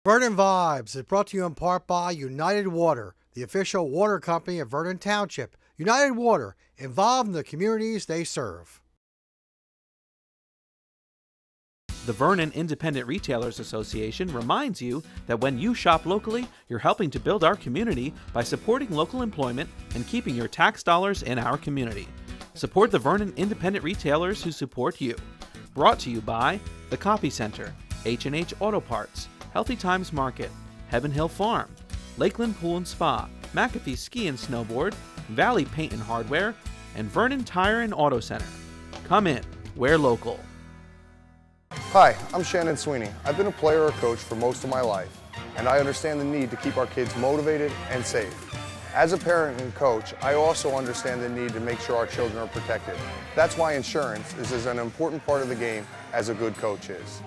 Vernon Vibes is brought to you in part by United Water, the official water company of Vernon Township. United Water, involved in the communities they serve. The Vernon Independent Retailers Association reminds you that when you shop locally, you're helping to build our community by supporting local employment and keeping your tax dollars in our community. Support the Vernon Independent Retailers who support you. Brought to you by the Copy Center, H&H Auto Parts, Healthy Times Market, Heaven Hill Farm, Lakeland Pool and Spa, McAfee Ski and Snowboard, Valley Paint and Hardware, and Vernon Tire and Auto Center. Come in, we're local. Hi, I'm Shannon Sweeney. I've been a player or coach for most of my life, and I understand the need to keep our kids motivated and safe. As a parent and coach, I also understand the need to make sure our children are protected. That's why insurance is as an important part of the game as a good coach is.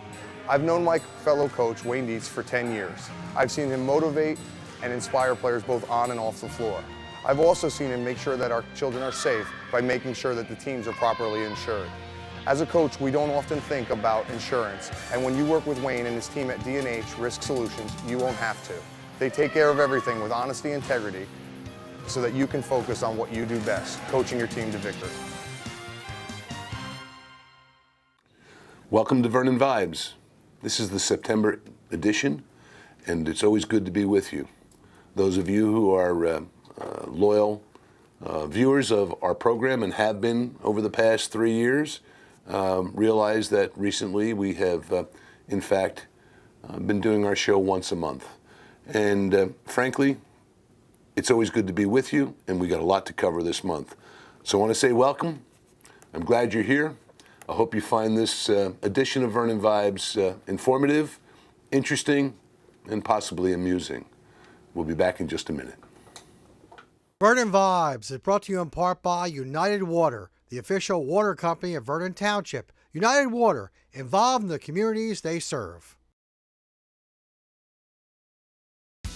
I've known my fellow coach, Wayne Dietz, for 10 years. I've seen him motivate and inspire players both on and off the floor. I've also seen him make sure that our children are safe by making sure that the teams are properly insured. As a coach, we don't often think about insurance, and when you work with Wayne and his team at D&H Risk Solutions, you won't have to. They take care of everything with honesty and integrity so that you can focus on what you do best, coaching your team to victory. Welcome to Vernon Vibes. This is the September edition, and it's always good to be with you. Those of you who are loyal viewers of our program and have been over the past 3 years realize that recently we have, in fact, been doing our show once a month. And frankly, it's always good to be with you, and we got a lot to cover this month. So I want to say welcome. I'm glad you're here. I hope you find this edition of Vernon Vibes informative, interesting, and possibly amusing. We'll be back in just a minute. Vernon Vibes is brought to you in part by United Water, the official water company of Vernon Township. United Water, involved in the communities they serve.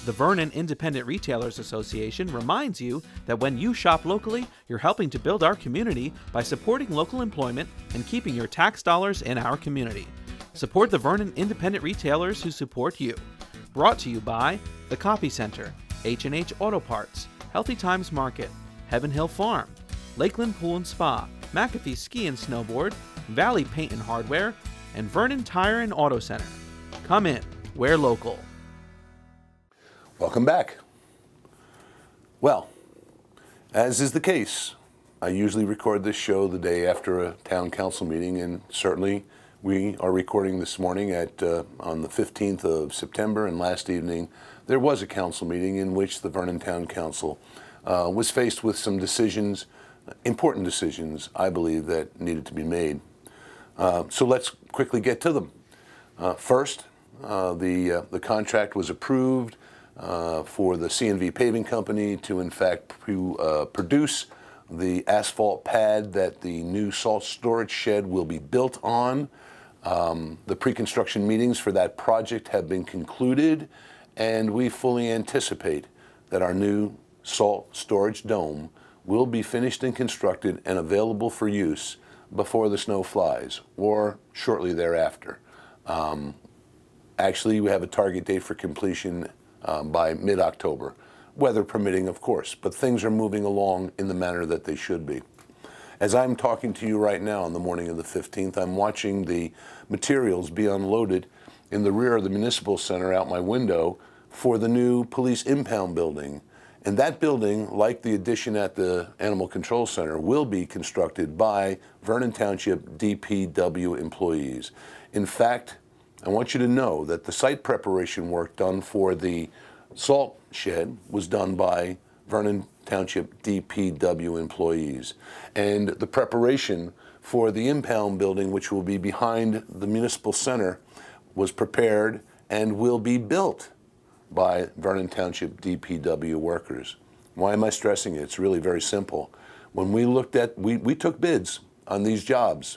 The Vernon Independent Retailers Association reminds you that when you shop locally, you're helping to build our community by supporting local employment and keeping your tax dollars in our community. Support the Vernon Independent Retailers who support you. Brought to you by the Copy Center, H&H Auto Parts, Healthy Times Market, Heaven Hill Farm, Lakeland Pool and Spa, McAfee Ski and Snowboard, Valley Paint and Hardware, and Vernon Tire and Auto Center. Come in, we're local. Welcome back. Well, as is the case, I usually record this show the day after a town council meeting, and certainly we are recording this morning on the 15th of September, and last evening there was a council meeting in which the Vernon Town Council was faced with some decisions, important decisions, I believe, that needed to be made. So let's quickly get to them. First, the contract was approved for the C&V Paving Company to, in fact, produce the asphalt pad that the new salt storage shed will be built on. The pre-construction meetings for that project have been concluded, and we fully anticipate that our new salt storage dome will be finished and constructed and available for use before the snow flies, or shortly thereafter. Actually, we have a target date for completion by mid-October, weather permitting, of course, but things are moving along in the manner that they should be. As I'm talking to you right now on the morning of the 15th, I'm watching the materials be unloaded in the rear of the Municipal Center out my window for the new police impound building. And that building, like the addition at the Animal Control Center, will be constructed by Vernon Township DPW employees. In fact, I want you to know that the site preparation work done for the salt shed was done by Vernon Township DPW employees. And the preparation for the impound building, which will be behind the Municipal Center, was prepared and will be built by Vernon Township DPW workers. Why am I stressing it? It's really very simple. When we looked at, we took bids on these jobs.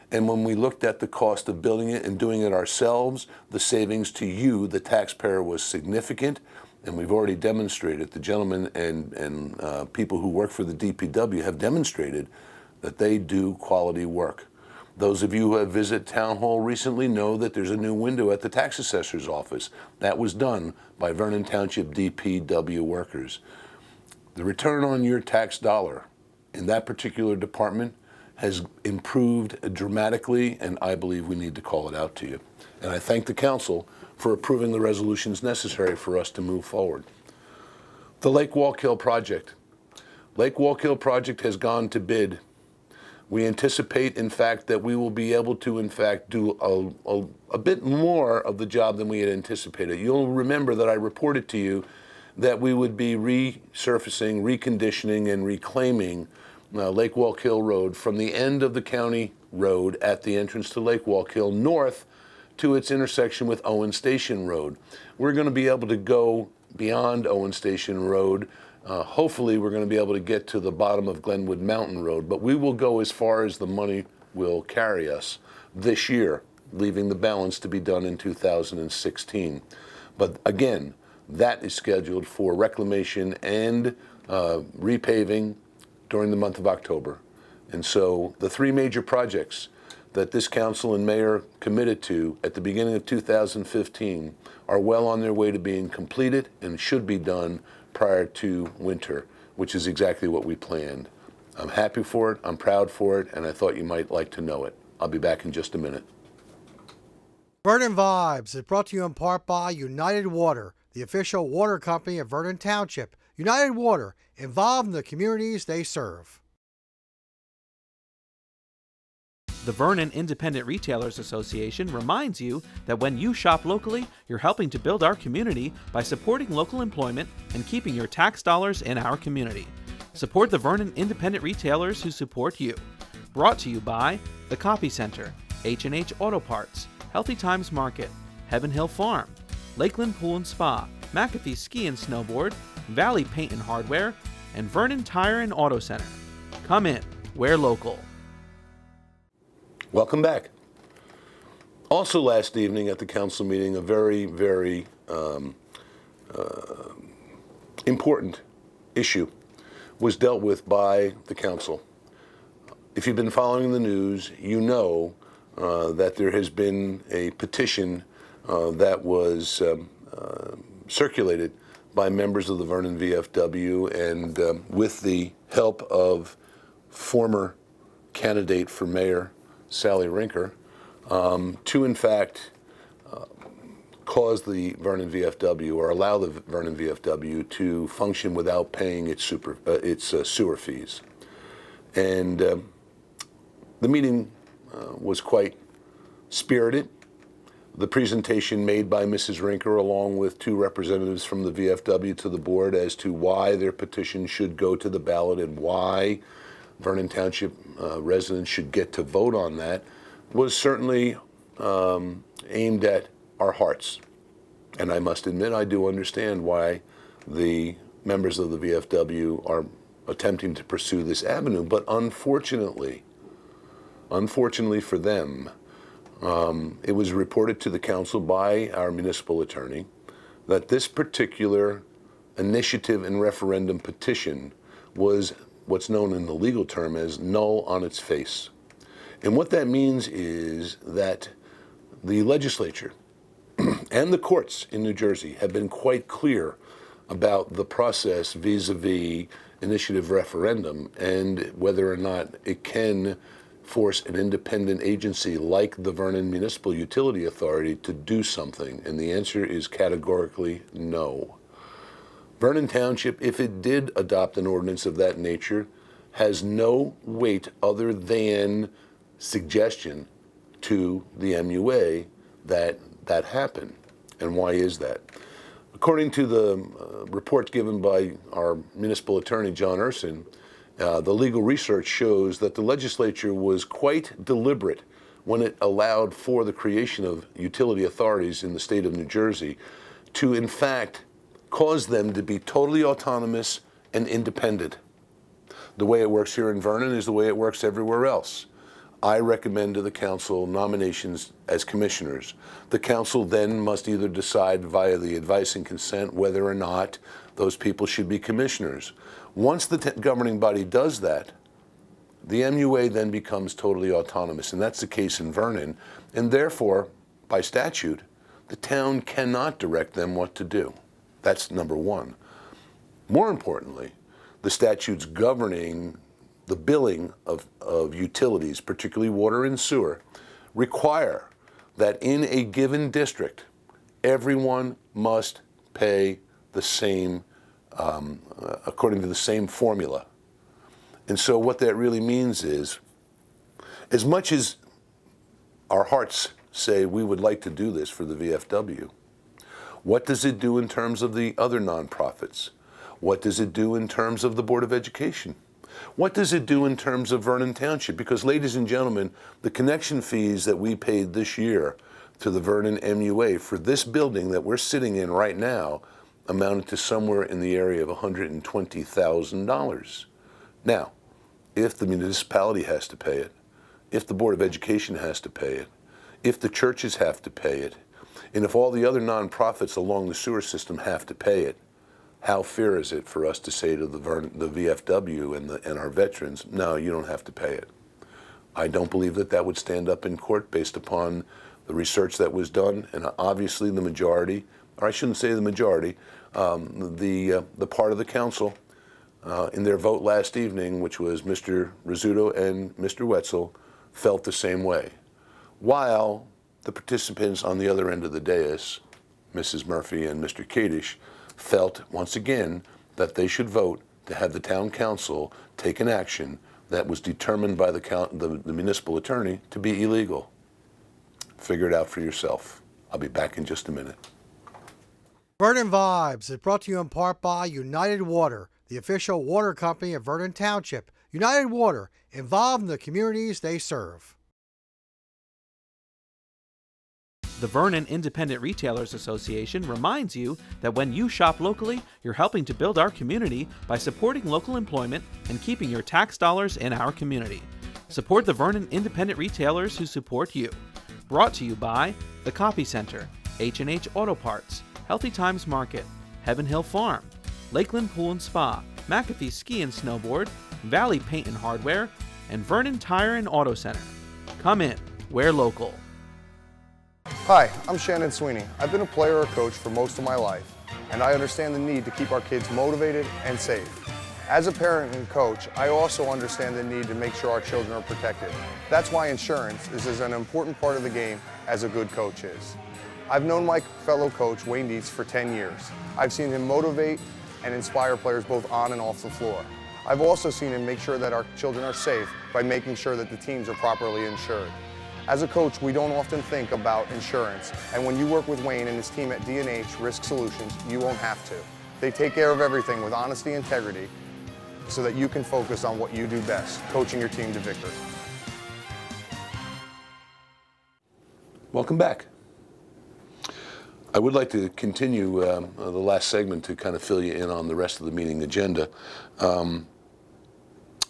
And when we looked at the cost of building it and doing it ourselves, the savings to you, the taxpayer, was significant. And we've already demonstrated, the gentlemen and people who work for the DPW have demonstrated that they do quality work. Those of you who have visited Town Hall recently know that there's a new window at the tax assessor's office. That was done by Vernon Township DPW workers. The return on your tax dollar in that particular department has improved dramatically, and I believe we need to call it out to you. And I thank the council for approving the resolutions necessary for us to move forward. The Lake Wallkill project. Lake Wallkill project has gone to bid. We anticipate, in fact, that we will be able to, in fact, do a bit more of the job than we had anticipated. You'll remember that I reported to you that we would be resurfacing, reconditioning, and reclaiming Lake Wallkill Road from the end of the county road at the entrance to Lake Wallkill north to its intersection with Owen Station Road. We're going to be able to go beyond Owen Station Road. Hopefully we're going to be able to get to the bottom of Glenwood Mountain Road, but we will go as far as the money will carry us this year, leaving the balance to be done in 2016. But again, that is scheduled for reclamation and repaving during the month of October. And so the three major projects that this council and mayor committed to at the beginning of 2015 are well on their way to being completed and should be done prior to winter, which is exactly what we planned. I'm happy for it, I'm proud for it, and I thought you might like to know it. I'll be back in just a minute. Vernon Vibes is brought to you in part by United Water, the official water company of Vernon Township. United Water, involved in the communities they serve. The Vernon Independent Retailers Association reminds you that when you shop locally, you're helping to build our community by supporting local employment and keeping your tax dollars in our community. Support the Vernon Independent Retailers who support you. Brought to you by The Copy Center, H&H Auto Parts, Healthy Times Market, Heaven Hill Farm, Lakeland Pool and Spa, McAfee Ski and Snowboard, Valley Paint and Hardware, and Vernon Tire and Auto Center. Come in, we're local. Welcome back. Also last evening at the council meeting, a very, very important issue was dealt with by the council. If you've been following the news, you know that there has been a petition that was circulated by members of the Vernon VFW and with the help of former candidate for mayor Sally Rinker, to in fact cause the Vernon VFW or allow the Vernon VFW to function without paying its sewer fees. And the meeting was quite spirited. The presentation made by Mrs. Rinker, along with two representatives from the VFW to the board as to why their petition should go to the ballot and why Vernon Township residents should get to vote on that, was certainly aimed at our hearts. And I must admit, I do understand why the members of the VFW are attempting to pursue this avenue. But unfortunately for them, it was reported to the council by our municipal attorney that this particular initiative and referendum petition was what's known in the legal term as null on its face. And what that means is that the legislature and the courts in New Jersey have been quite clear about the process vis-a-vis initiative referendum and whether or not it can force an independent agency like the Vernon Municipal Utility Authority to do something. And the answer is categorically no. Vernon Township, if it did adopt an ordinance of that nature, has no weight other than suggestion to the MUA that that happened. And why is that? According to the report given by our municipal attorney, John Urson, the legal research shows that the legislature was quite deliberate when it allowed for the creation of utility authorities in the state of New Jersey to, in fact, cause them to be totally autonomous and independent. The way it works here in Vernon is the way it works everywhere else. I recommend to the council nominations as commissioners. The council then must either decide via the advice and consent whether or not those people should be commissioners. Once the governing body does that, the MUA then becomes totally autonomous, and that's the case in Vernon, and therefore, by statute, the town cannot direct them what to do. That's number one. More importantly, the statutes governing the billing of utilities, particularly water and sewer, require that in a given district, everyone must pay the same, according to the same formula. And so what that really means is, as much as our hearts say we would like to do this for the VFW, what does it do in terms of the other nonprofits? What does it do in terms of the Board of Education? What does it do in terms of Vernon Township? Because, ladies and gentlemen, the connection fees that we paid this year to the Vernon MUA for this building that we're sitting in right now amounted to somewhere in the area of $120,000. Now, if the municipality has to pay it, if the Board of Education has to pay it, if the churches have to pay it, and if all the other nonprofits along the sewer system have to pay it, how fair is it for us to say to the VFW and our veterans, no, you don't have to pay it? I don't believe that that would stand up in court based upon the research that was done, and obviously the majority, or I shouldn't say the majority, the part of the council in their vote last evening, which was Mr. Rizzuto and Mr. Wetzel, felt the same way. While the participants on the other end of the dais, Mrs. Murphy and Mr. Kadish, felt once again that they should vote to have the town council take an action that was determined by the municipal attorney to be illegal. Figure it out for yourself. I'll be back in just a minute. Vernon Vibes is brought to you in part by United Water, the official water company of Vernon Township. United Water, involved in the communities they serve. The Vernon Independent Retailers Association reminds you that when you shop locally, you're helping to build our community by supporting local employment and keeping your tax dollars in our community. Support the Vernon Independent Retailers who support you. Brought to you by The Copy Center, H&H Auto Parts, Healthy Times Market, Heaven Hill Farm, Lakeland Pool and Spa, McAfee Ski and Snowboard, Valley Paint and Hardware, and Vernon Tire and Auto Center. Come in, we're local. Hi, I'm Shannon Sweeney. I've been a player or coach for most of my life, and I understand the need to keep our kids motivated and safe. As a parent and coach, I also understand the need to make sure our children are protected. That's why insurance is as an important part of the game as a good coach is. I've known my fellow coach, Wayne Dietz, for 10 years. I've seen him motivate and inspire players both on and off the floor. I've also seen him make sure that our children are safe by making sure that the teams are properly insured. As a coach, we don't often think about insurance, and when you work with Wayne and his team at D&H Risk Solutions, you won't have to. They take care of everything with honesty and integrity so that you can focus on what you do best, coaching your team to victory. Welcome back. I would like to continue the last segment to kind of fill you in on the rest of the meeting agenda.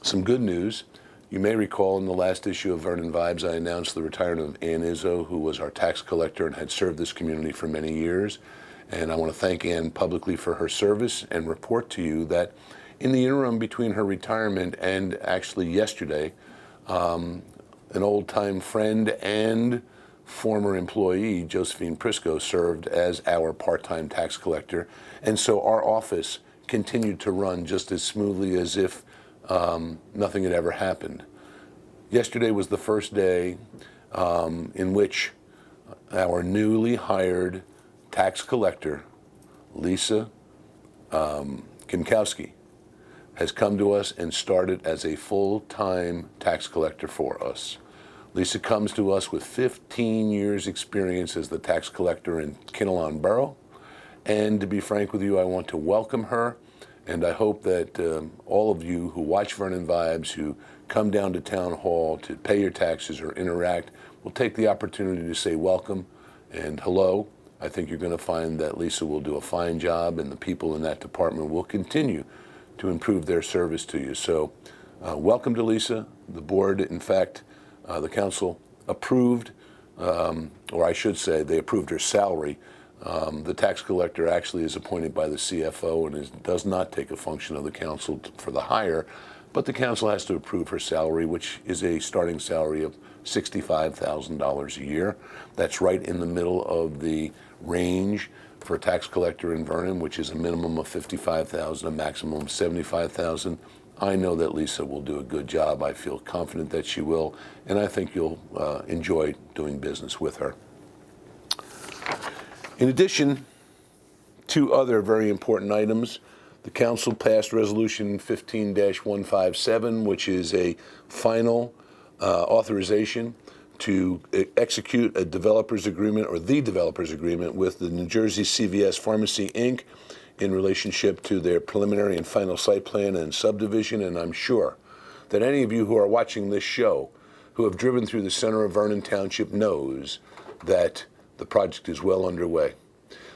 Some good news. You may recall in the last issue of Vernon Vibes, I announced the retirement of Ann Izzo, who was our tax collector and had served this community for many years. And I want to thank Ann publicly for her service and report to you that in the interim between her retirement and actually yesterday, an old-time friend and former employee, Josephine Prisco, served as our part-time tax collector. And so our office continued to run just as smoothly as if nothing had ever happened. Yesterday was the first day in which our newly hired tax collector, Lisa Kimkowski, has come to us and started as a full-time tax collector for us. Lisa comes to us with 15 years experience as the tax collector in Kinnelon Borough. And to be frank with you, I want to welcome her. And I hope that all of you who watch Vernon Vibes, who come down to Town Hall to pay your taxes or interact, will take the opportunity to say welcome and hello. I think you're going to find that Lisa will do a fine job, and the people in that department will continue to improve their service to you. So welcome to Lisa. The board, in fact, the council approved, or I should say they approved her salary. The tax collector actually is appointed by the CFO and does not take a function of the council for the hire. but the council has to approve her salary, which is a starting salary of $65,000 a year. That's right in the middle of the range for a tax collector in Vernon, which is a minimum of $55,000, a maximum of $75,000. I know that Lisa will do a good job. I feel confident that she will, and I think you'll enjoy doing business with her. In addition, two other very important items. The council passed Resolution 15-157, which is a final authorization to execute a developer's agreement, or the developer's agreement, with the New Jersey CVS Pharmacy, Inc. in relationship to their preliminary and final site plan and subdivision. And I'm sure that any of you who are watching this show who have driven through the center of Vernon Township knows that the project is well underway.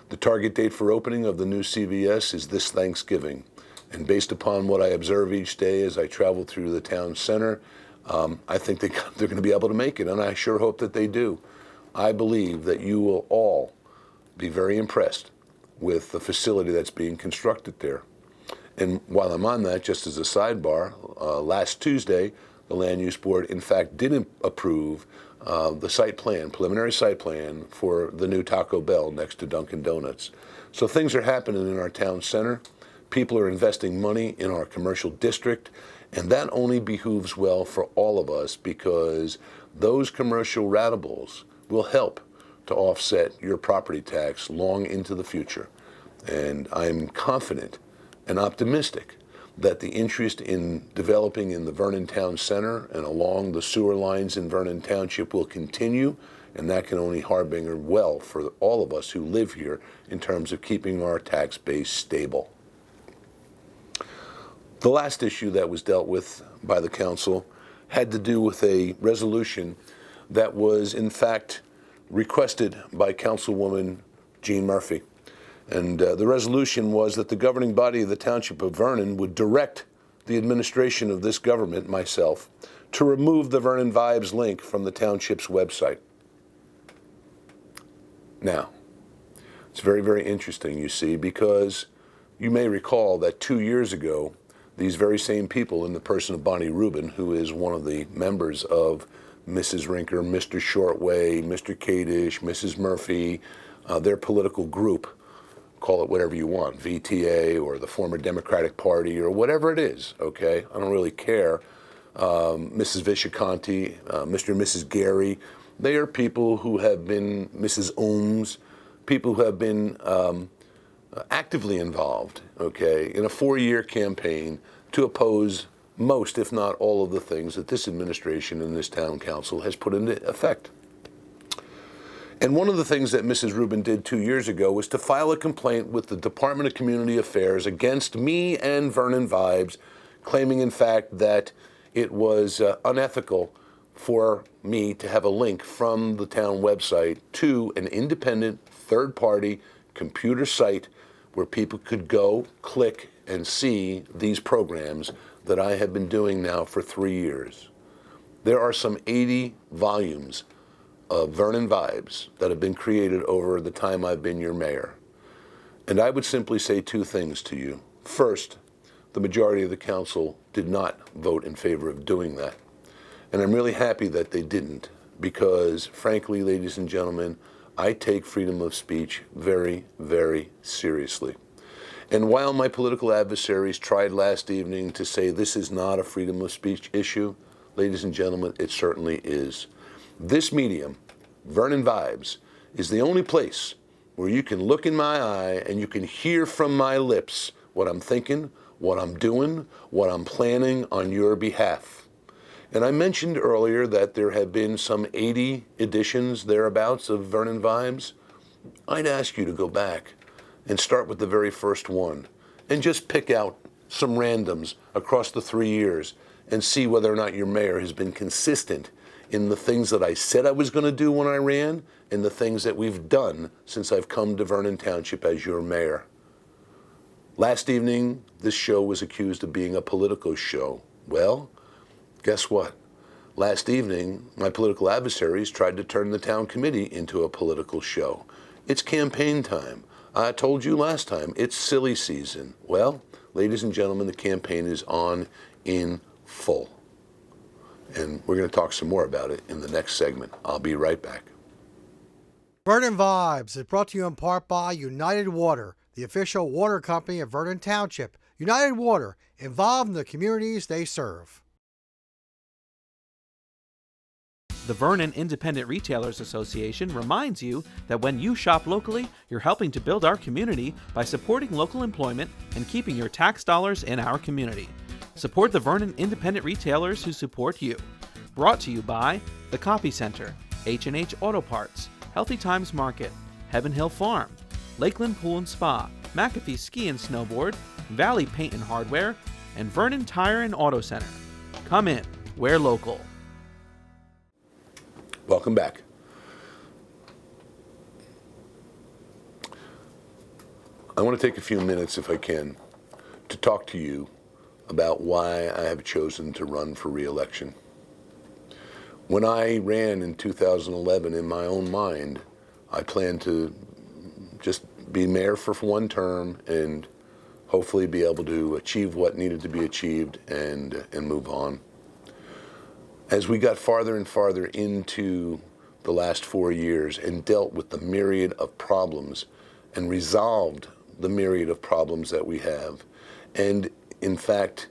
The target date for opening of the new CVS is this Thanksgiving. And based upon what I observe each day as I travel through the town center, I think they're going to be able to make it, and I sure hope that they do. I believe that you will all be very impressed with the facility that's being constructed there. And while I'm on that, just as a sidebar, last Tuesday, the Land Use Board, in fact, did approve the site plan, preliminary site plan for the new Taco Bell next to Dunkin' Donuts. So things are happening in our town center. People are investing money in our commercial district, and that only behooves well for all of us, because those commercial ratables will help to offset your property tax long into the future. And I'm confident and optimistic that the interest in developing in the Vernon Town Center and along the sewer lines in Vernon Township will continue, and that can only harbinger well for all of us who live here in terms of keeping our tax base stable. The last issue that was dealt with by the council had to do with a resolution that was in fact requested by Councilwoman Jean Murphy. And the resolution was that the governing body of the Township of Vernon would direct the administration of this government, myself, to remove the Vernon Vibes link from the township's website. Now, it's very, very interesting, you see, because you may recall that 2 years ago, these very same people, in the person of Bonnie Rubin, who is one of the members of Mrs. Rinker, Mr. Shortway, Mr. Kadish, Mrs. Murphy, their political group, call it whatever you want, VTA or the former Democratic Party or whatever it is, okay? I don't really care. Mrs. Visciconti, Mr. and Mrs. Gary, they are people who have been, Mrs. Ohms, people who have been actively involved, okay, in a 4-year campaign to oppose most, if not all, of the things that this administration and this town council has put into effect. And one of the things that Mrs. Rubin did 2 years ago was to file a complaint with the Department of Community Affairs against me and Vernon Vibes, claiming, in fact, that it was unethical for me to have a link from the town website to an independent, third-party computer site where people could go, click, and see these programs that I have been doing now for 3 years. There are some 80 volumes of Vernon Vibes that have been created over the time I've been your mayor. And I would simply say two things to you. First, the majority of the council did not vote in favor of doing that. And I'm really happy that they didn't, because frankly, ladies and gentlemen, I take freedom of speech very, very seriously. And while my political adversaries tried last evening to say this is not a freedom of speech issue, ladies and gentlemen, it certainly is. This medium, Vernon Vibes, is the only place where you can look in my eye and you can hear from my lips what I'm thinking, what I'm doing, what I'm planning on your behalf. And I mentioned earlier that there have been some 80 editions thereabouts of Vernon Vibes. I'd ask you to go back and start with the very first one and just pick out some randoms across the 3 years and see whether or not your mayor has been consistent in the things that I said I was going to do when I ran and the things that we've done since I've come to Vernon Township as your mayor. Last evening, this show was accused of being a political show. Well, guess what? Last evening, my political adversaries tried to turn the town committee into a political show. It's campaign time. I told you last time, it's silly season. Well, ladies and gentlemen, the campaign is on in full. And we're going to talk some more about it in the next segment. I'll be right back. Vernon Vibes is brought to you in part by United Water, the official water company of Vernon Township. United Water, involved in the communities they serve. The Vernon Independent Retailers Association reminds you that when you shop locally, you're helping to build our community by supporting local employment and keeping your tax dollars in our community. Support the Vernon Independent Retailers who support you. Brought to you by The Copy Center, H&H Auto Parts, Healthy Times Market, Heaven Hill Farm, Lakeland Pool and Spa, McAfee Ski and Snowboard, Valley Paint and Hardware, and Vernon Tire and Auto Center. Come in, we're local. Welcome back. I want to take a few minutes, if I can, to talk to you about why I have chosen to run for re-election. When I ran in 2011, in my own mind, I planned to just be mayor for one term and hopefully be able to achieve what needed to be achieved and move on. As we got farther and farther into the last 4 years and dealt with the myriad of problems and resolved the myriad of problems that we have, and in fact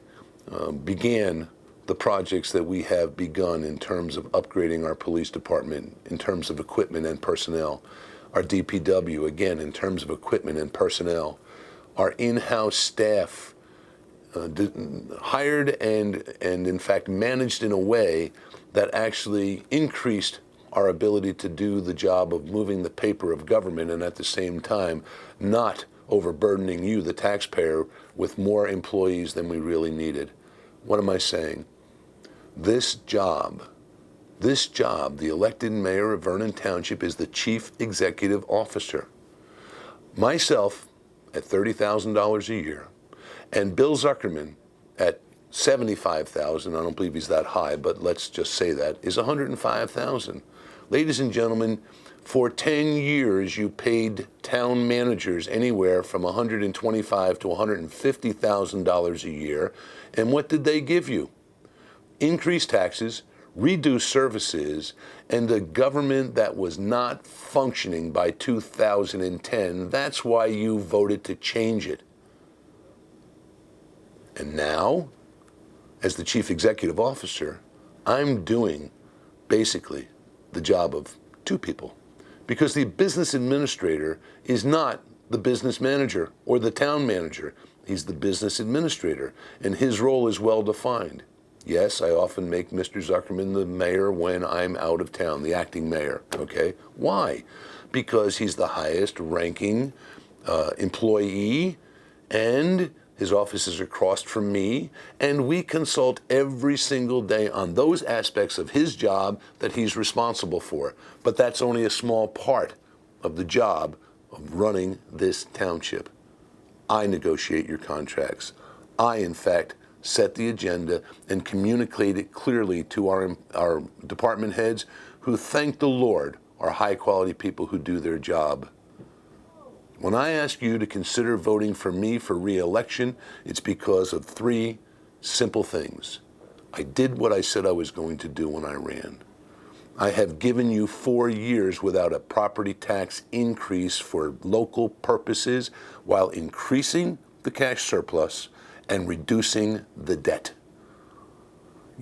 began the projects that we have begun in terms of upgrading our police department, in terms of equipment and personnel, our DPW, again, in terms of equipment and personnel, our in-house staff hired and in fact managed in a way that actually increased our ability to do the job of moving the paper of government and at the same time not overburdening you, the taxpayer, with more employees than we really needed. What am I saying? This job, the elected mayor of Vernon Township, is the chief executive officer. Myself at $30,000 a year, and Bill Zuckerman at $75,000, I don't believe he's that high, but let's just say that, is $105,000. Ladies and gentlemen, for 10 years you paid town managers anywhere from $125,000 to $150,000 a year, and what did they give you? Increased taxes, reduced services, and a government that was not functioning by 2010. That's why you voted to change it. And now, as the chief executive officer, I'm doing basically the job of two people, because the business administrator is not the business manager or the town manager. He's the business administrator, and his role is well defined. Yes, I often make Mr. Zuckerman the mayor when I'm out of town, the acting mayor, okay? Why? Because he's the highest ranking employee, and his offices are across from me, and we consult every single day on those aspects of his job that he's responsible for. But that's only a small part of the job of running this township. I negotiate your contracts. I, in fact, set the agenda and communicate it clearly to our department heads, who, thank the Lord, are high-quality people who do their job. When I ask you to consider voting for me for re-election, it's because of three simple things. I did what I said I was going to do when I ran. I have given you 4 years without a property tax increase for local purposes while increasing the cash surplus and reducing the debt.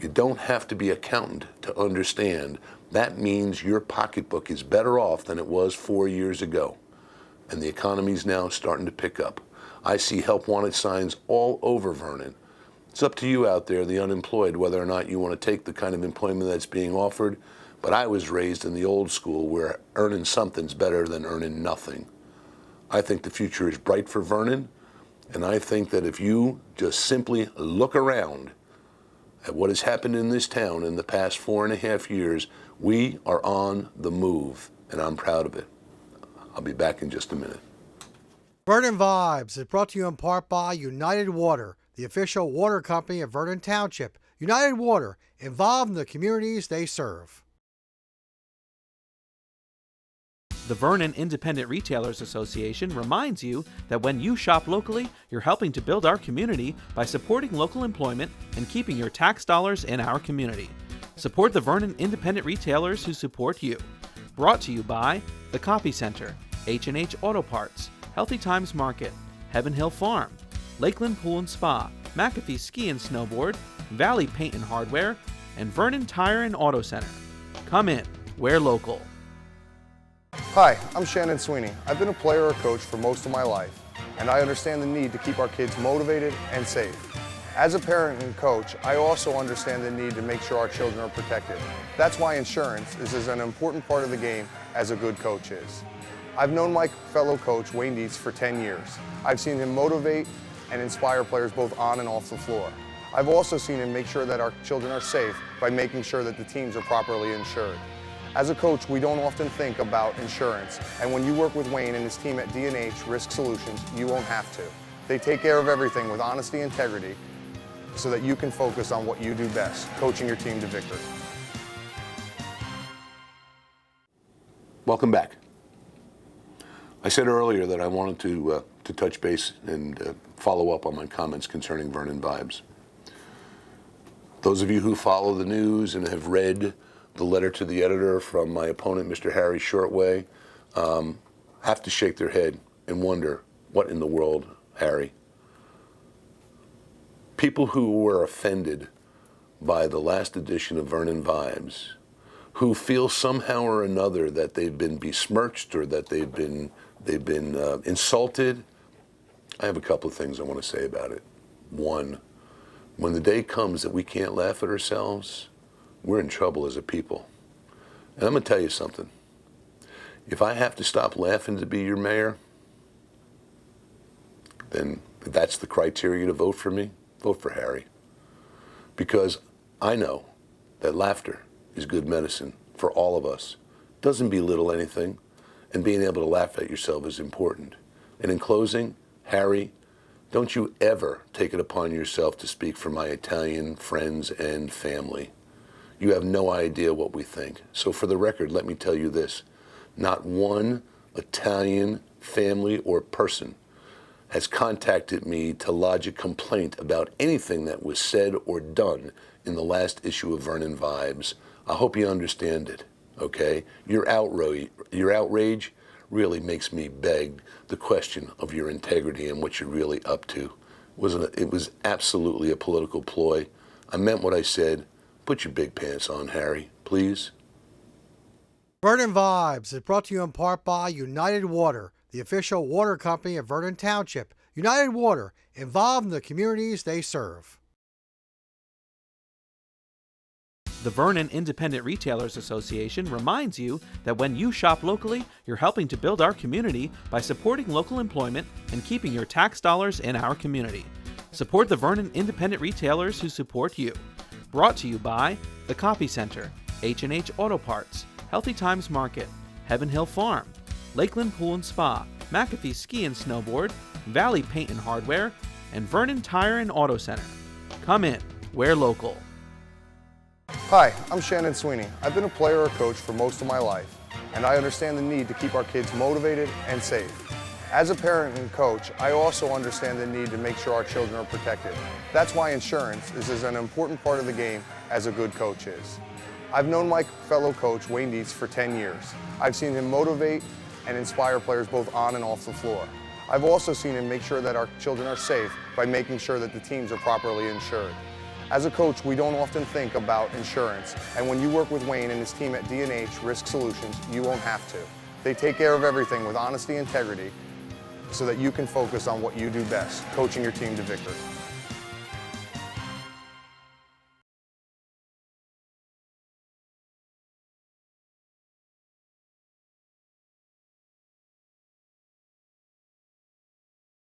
You don't have to be an accountant to understand that means your pocketbook is better off than it was 4 years ago. And the economy's now starting to pick up. I see help wanted signs all over Vernon. It's up to you out there, the unemployed, whether or not you want to take the kind of employment that's being offered. But I was raised in the old school where earning something's better than earning nothing. I think the future is bright for Vernon, and I think that if you just simply look around at what has happened in this town in the past 4.5 years, we are on the move, and I'm proud of it. I'll be back in just a minute. Vernon Vibes is brought to you in part by United Water, the official water company of Vernon Township. United Water, involved in the communities they serve. The Vernon Independent Retailers Association reminds you that when you shop locally, you're helping to build our community by supporting local employment and keeping your tax dollars in our community. Support the Vernon Independent Retailers who support you. Brought to you by The Copy Center, H&H Auto Parts, Healthy Times Market, Heaven Hill Farm, Lakeland Pool and Spa, McAfee Ski and Snowboard, Valley Paint and Hardware, and Vernon Tire and Auto Center. Come in, we're local. Hi, I'm Shannon Sweeney. I've been a player or coach for most of my life, and I understand the need to keep our kids motivated and safe. As a parent and coach, I also understand the need to make sure our children are protected. That's why insurance is as an important part of the game as a good coach is. I've known my fellow coach, Wayne Dietz, for 10 years. I've seen him motivate and inspire players both on and off the floor. I've also seen him make sure that our children are safe by making sure that the teams are properly insured. As a coach, we don't often think about insurance, and when you work with Wayne and his team at D&H Risk Solutions, you won't have to. They take care of everything with honesty and integrity so that you can focus on what you do best, coaching your team to victory. Welcome back. I said earlier that I wanted to touch base and follow up on my comments concerning Vernon Vibes. Those of you who follow the news and have read the letter to the editor from my opponent, Mr. Harry Shortway, have to shake their head and wonder, what in the world, Harry? People who were offended by the last edition of Vernon Vibes, who feel somehow or another that they've been besmirched or that they've been insulted, I have a couple of things I want to say about it. One, when the day comes that we can't laugh at ourselves, we're in trouble as a people. And I'm going to tell you something. If I have to stop laughing to be your mayor, then if that's the criteria to vote for me, vote for Harry. Because I know that laughter is good medicine for all of us. Doesn't belittle anything, and being able to laugh at yourself is important. And in closing, Harry, don't you ever take it upon yourself to speak for my Italian friends and family. You have no idea what we think. So for the record, let me tell you this. Not one Italian family or person has contacted me to lodge a complaint about anything that was said or done in the last issue of Vernon Vibes. I hope you understand it, okay? Your outrage really makes me beg the question of your integrity and what you're really up to. It was absolutely a political ploy. I meant what I said. Put your big pants on, Harry, please. Vernon Vibes is brought to you in part by United Water, the official water company of Vernon Township. United Water, involved in the communities they serve. The Vernon Independent Retailers Association reminds you that when you shop locally, you're helping to build our community by supporting local employment and keeping your tax dollars in our community. Support the Vernon Independent Retailers who support you. Brought to you by The Copy Center, H&H Auto Parts, Healthy Times Market, Heaven Hill Farm, Lakeland Pool and Spa, McAfee Ski and Snowboard, Valley Paint and Hardware, and Vernon Tire and Auto Center. Come in, we're local. Hi, I'm Shannon Sweeney. I've been a player or coach for most of my life, and I understand the need to keep our kids motivated and safe. As a parent and coach, I also understand the need to make sure our children are protected. That's why insurance is as an important part of the game as a good coach is. I've known my fellow coach, Wayne Dietz, for 10 years. I've seen him motivate and inspire players both on and off the floor. I've also seen him make sure that our children are safe by making sure that the teams are properly insured. As a coach, we don't often think about insurance, and when you work with Wayne and his team at D&H Risk Solutions, you won't have to. They take care of everything with honesty and integrity so that you can focus on what you do best, coaching your team to victory.